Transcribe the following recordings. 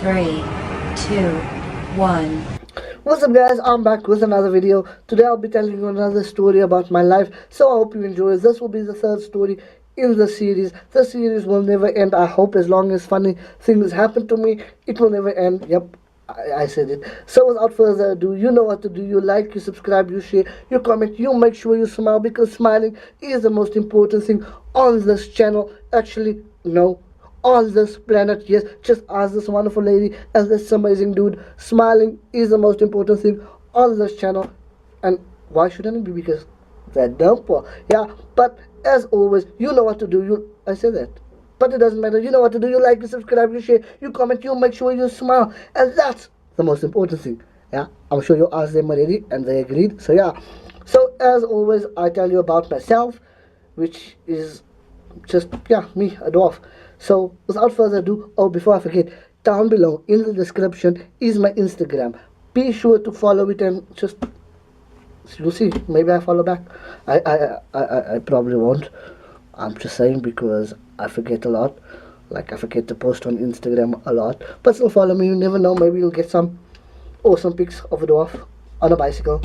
3, 2, 1. What's up guys, I'm back with another video. Today I'll be telling you another story about my life, so I hope you enjoy. This will be the third story in the series. The series will never end. I hope as long as funny things happen to me, it will never end. Yep, I said it. So without further ado, you know what to do. You like, you subscribe, you share, you comment, you make sure you smile, because smiling is the most important thing on this channel. Actually, no, on this planet. Yes, just as this wonderful lady, as this amazing dude. Smiling is the most important thing on this channel. And why shouldn't it be? Because they're dumper. Yeah, but as always, you know what to do. I said that, but it doesn't matter. You know what to do. You like, you subscribe, you share, you comment, you make sure you smile, and that's the most important thing. Yeah, I'm sure you asked them already and they agreed. So yeah, so as always, I tell you about myself, which is just, yeah, me, a dwarf. So without further ado, oh, before I forget, down below in the description is my Instagram. Be sure to follow it, and just, you'll see, maybe I follow back. I probably won't. I'm just saying, because I forget a lot. Like, I forget to post on Instagram a lot, but still follow me. You never know, maybe you'll get some awesome pics of a dwarf on a bicycle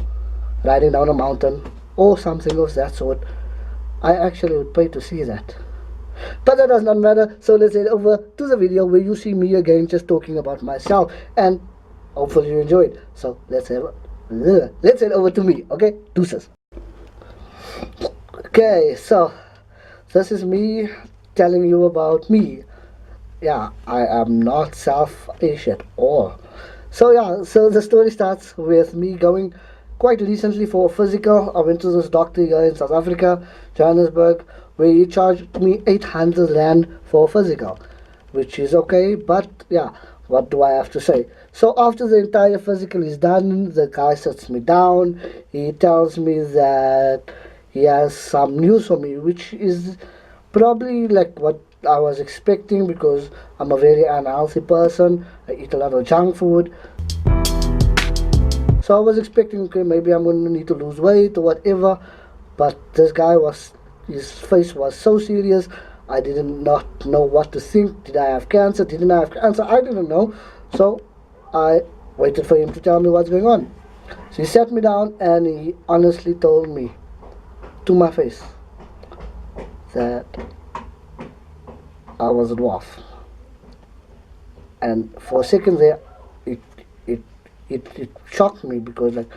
riding down a mountain or something of that sort. I actually would pay to see that. But that does not matter, so let's head over to the video where you see me again just talking about myself, and hopefully you enjoyed. So let's head over to me, okay? Deuces. Okay, so this is me telling you about me. Yeah, I am not selfish at all. So yeah, so the story starts with me going quite recently for a physical. I went to this doctor here in South Africa, Johannesburg, where he charged me 800 rand for a physical, which is okay, but yeah, what do I have to say? So after the entire physical is done, the guy sits me down. He tells me that he has some news for me, which is probably like what I was expecting, because I'm a very unhealthy person. I eat a lot of junk food. So I was expecting, okay, maybe I'm going to need to lose weight or whatever. But this guy his face was so serious. I did not know what to think. Did I have cancer? Didn't I have cancer? I didn't know. So I waited for him to tell me what's going on. So he sat me down and he honestly told me to my face that I was a dwarf. And for a second there, it shocked me, because like,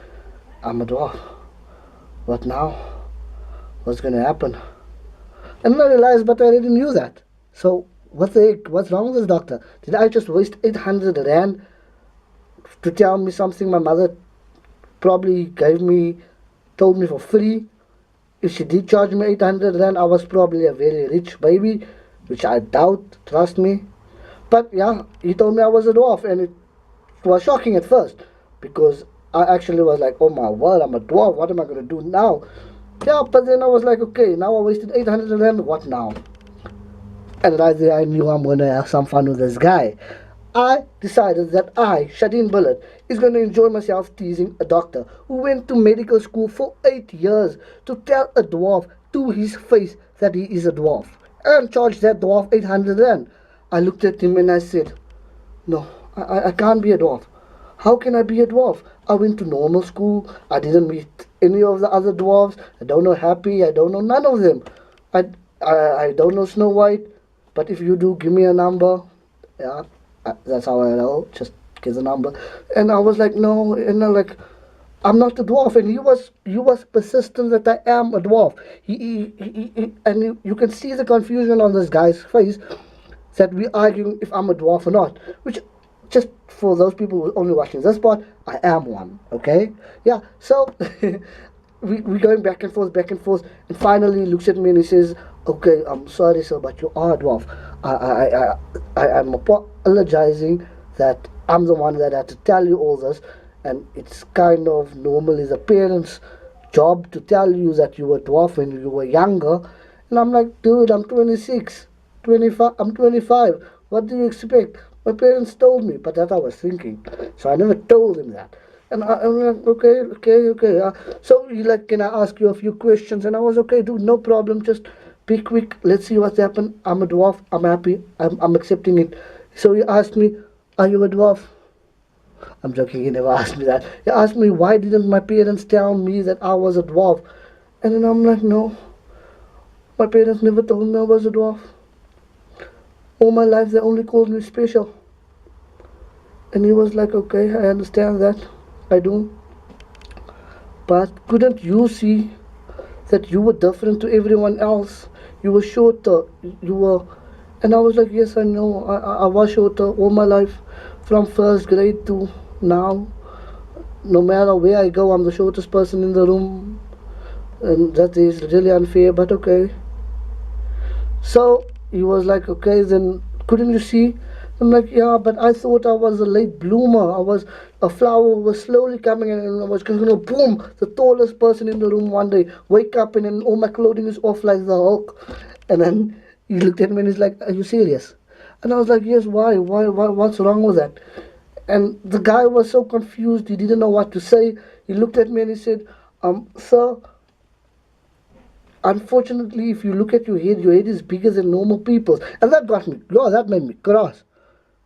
I'm a dwarf. What now? What's gonna happen? And I realized, but I already knew that. So what the heck? What's wrong with this doctor? Did I just waste 800 rand to tell me something my mother probably told me for free? If she did charge me 800 rand, I was probably a very rich baby, which I doubt, trust me. But yeah, he told me I was a dwarf, and it was shocking at first, because I actually was like, oh my word, I'm a dwarf, what am I going to do now? Yeah, but then I was like, okay, now I wasted 800 rand, what now? And right there I knew I'm going to have some fun with this guy. I decided that I, Shadeen Bullet, is going to enjoy myself teasing a doctor who went to medical school for 8 years to tell a dwarf to his face that he is a dwarf, and charge that dwarf 800 rand. I looked at him and I said, no, I can't be a dwarf. How can I be a dwarf? I went to normal school. I didn't meet any of the other dwarves. I don't know Happy. I don't know none of them. I don't know Snow White. But if you do, give me a number. Yeah, that's how I know. Just give the number. And I was like, no. And I'm like, I'm not a dwarf. And he was persistent that I am a dwarf. And you can see the confusion on this guy's face, that we're arguing if I'm a dwarf or not. Which, just for those people who are only watching this part, I am one, okay? Yeah, so we're going back and forth, and finally he looks at me and he says, okay, I'm sorry sir, but you are a dwarf. I'm apologizing that I'm the one that had to tell you all this, and it's kind of normal as a parent's job to tell you that you were a dwarf when you were younger. And I'm like, dude, I'm 26, 25, I'm 25, what do you expect? My parents told me, but that I was thinking. So I never told him that. And I'm like, okay. So he like, can I ask you a few questions? And I was, okay, dude, no problem. Just be quick. Let's see what's happened. I'm a dwarf. I'm happy. I'm accepting it. So he asked me, Are you a dwarf? I'm joking, he never asked me that. He asked me why didn't my parents tell me that I was a dwarf? And then I'm like, no, my parents never told me I was a dwarf. All my life they only called me special. And he was like, okay, I understand that. I do. But couldn't you see that you were different to everyone else? You were shorter. You were. And I was like, yes, I know. I was shorter all my life from first grade to now. No matter where I go, I'm the shortest person in the room. And that is really unfair, but okay. So he was like, okay, then couldn't you see? I'm like, yeah, but I thought I was a late bloomer. I was a flower was slowly coming in, and I was going to boom, the tallest person in the room one day. Wake up and then all my clothing is off like the Hulk. And then he looked at me and he's like, are you serious? And I was like, yes, why? Why? What's wrong with that? And the guy was so confused. He didn't know what to say. He looked at me and he said, sir, unfortunately, if you look at your head is bigger than normal people's. And that got me, oh, that made me cross.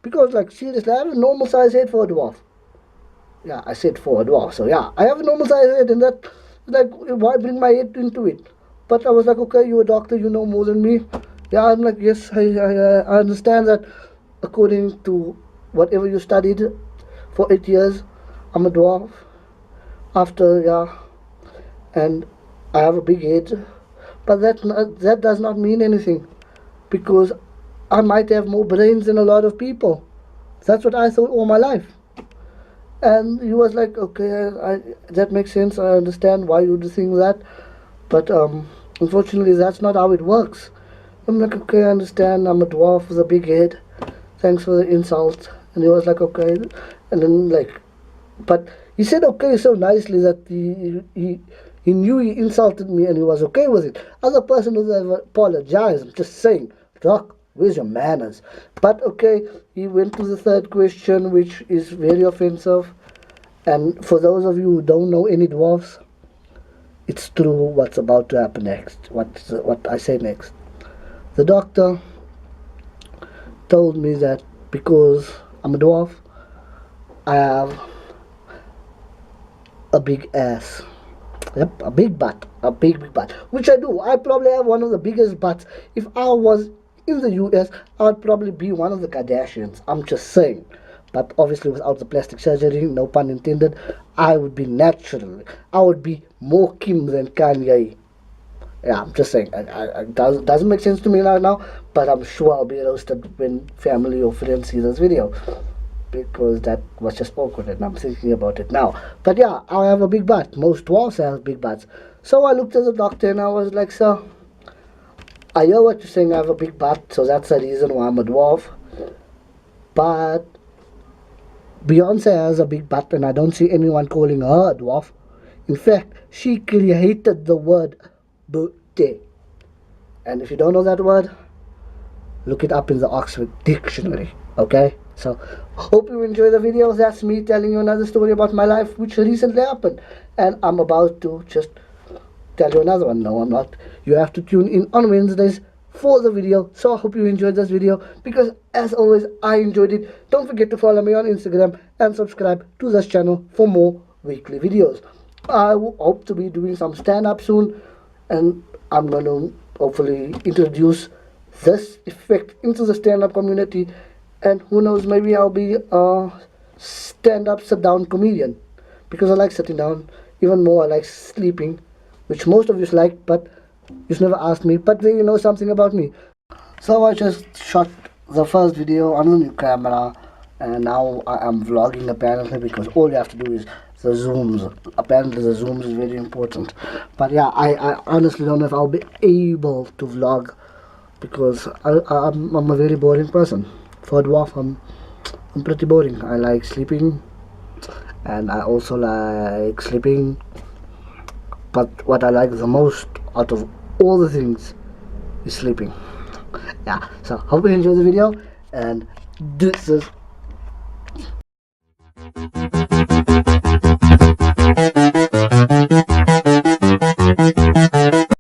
Because, like, seriously, I have a normal size head for a dwarf. Yeah, I said for a dwarf, so yeah, I have a normal size head, and that, like, why bring my head into it? But I was like, okay, you're a doctor, you know more than me. Yeah, I'm like, yes, I understand that according to whatever you studied for 8 years, I'm a dwarf. After, yeah, and I have a big head. But that does not mean anything because I might have more brains than a lot of people. That's what I thought all my life. And he was like, okay, that makes sense. I understand why you do think that. But unfortunately, that's not how it works. I'm like, okay, I understand. I'm a dwarf with a big head. Thanks for the insult. And he was like, okay. And then, like, but he said okay so nicely that he knew he insulted me and he was okay with it. Other person would have apologized. I'm just saying, Doc, where's your manners? But okay, he went to the third question, which is very offensive. And for those of you who don't know any dwarfs, it's true what's about to happen next. What I say next. The doctor told me that because I'm a dwarf, I have a big ass. Yep, a big butt. A big butt. Which I do. I probably have one of the biggest butts. If I was in the US, I'd probably be one of the Kardashians. I'm just saying. But obviously without the plastic surgery, no pun intended, I would be natural. I would be more Kim than Kanye. Yeah, I'm just saying. It doesn't make sense to me right now, but I'm sure I'll be roasted when family or friends see this video. Because that was just awkward and I'm thinking about it now. But yeah, I have a big butt. Most dwarfs have big butts. So I looked at the doctor and I was like, sir, I hear what you're saying, I have a big butt, so that's the reason why I'm a dwarf. But Beyonce has a big butt and I don't see anyone calling her a dwarf. In fact, she created the word birthday. And if you don't know that word, look it up in the Oxford Dictionary, okay? So, hope you enjoy the video. That's me telling you another story about my life which recently happened. And I'm about to just tell you another one. No, I'm not. You have to tune in on Wednesdays for the video. So, I hope you enjoyed this video because, as always, I enjoyed it. Don't forget to follow me on Instagram and subscribe to this channel for more weekly videos. I hope to be doing some stand-up soon. And I'm going to hopefully introduce this effect into the stand-up community, and who knows, maybe I'll be a stand-up sit-down comedian because I like sitting down. Even more, I like sleeping, which most of you like, but you've never asked me. But then you know something about me. So I just shot the first video on the new camera, and now I am vlogging apparently because all you have to do is the zooms. Apparently the zooms is very important. But yeah, I honestly don't know if I'll be able to vlog because I'm a very boring person. For a dwarf, I'm pretty boring. I like sleeping, and I also like sleeping. But what I like the most out of all the things is sleeping. Yeah. So hope you enjoy the video, and this is